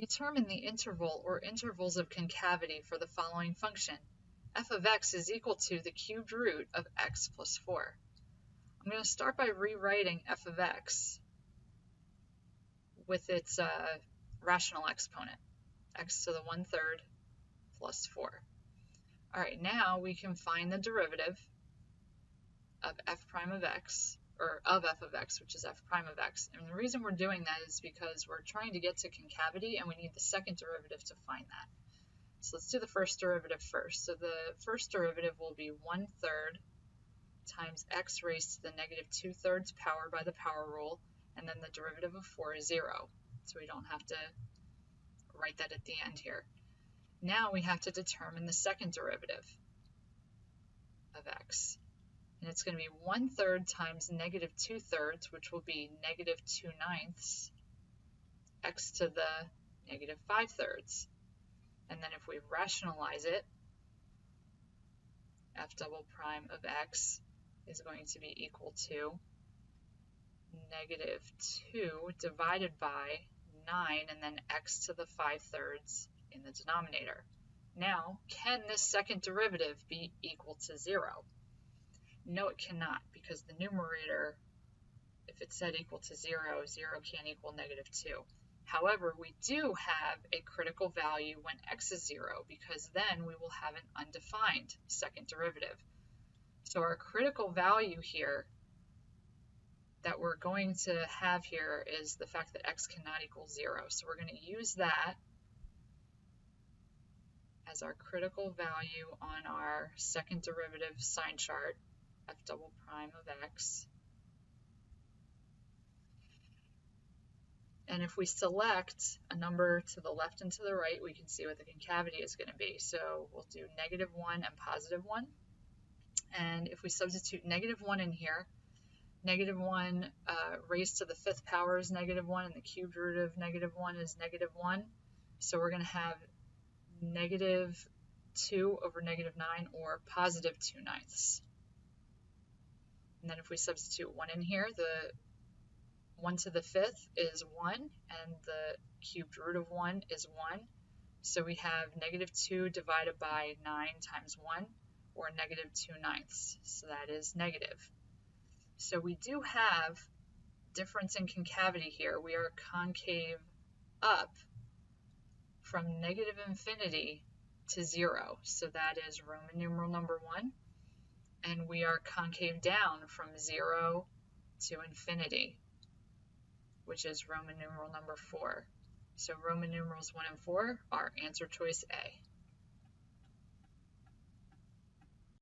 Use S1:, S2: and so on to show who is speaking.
S1: Determine the interval or intervals of concavity for the following function. F of x is equal to the cubed root of x plus 4. I'm going to start by rewriting f of x with its rational exponent, x to the 1/3 plus 4. All right, now we can find the derivative of f prime of x, or of f of x, which is f prime of x. And the reason we're doing that is because we're trying to get to concavity and we need the second derivative to find that. So let's do the first derivative first. So the first derivative will be 1/3 times x raised to the -2/3 power by the power rule, and then the derivative of 4 is 0. So we don't have to write that at the end here. Now we have to determine the second derivative of x. And it's going to be 1/3 times -2/3, which will be -2/9 x to the -5/3. And then if we rationalize it, f double prime of x is going to be equal to -2 divided by 9 and then x to the 5/3 in the denominator. Now, can this second derivative be equal to 0? No, it cannot, because the numerator, if it said equal to 0, 0 can't equal -2. However, we do have a critical value when x is 0, because then we will have an undefined second derivative. So our critical value here that we're going to have here is the fact that x cannot equal 0. So we're going to use that as our critical value on our second derivative sign chart, f double prime of x. And if we select a number to the left and to the right, we can see what the concavity is going to be. So we'll do -1 and +1. And if we substitute -1 in here, -1 raised to the 5th power is -1, and the cubed root of -1 is -1. So we're going to have -2 over -9, or +2/9. And then if we substitute 1 in here, the 1 to the 5th is 1, and the cubed root of 1 is 1. So we have -2 divided by 9 times 1, or -2/9. So that is negative. So we do have difference in concavity here. We are concave up from -infinity to 0. So that is Roman numeral number 1. And we are concave down from 0 to infinity, which is Roman numeral number 4. So Roman numerals 1 and 4 are answer choice A.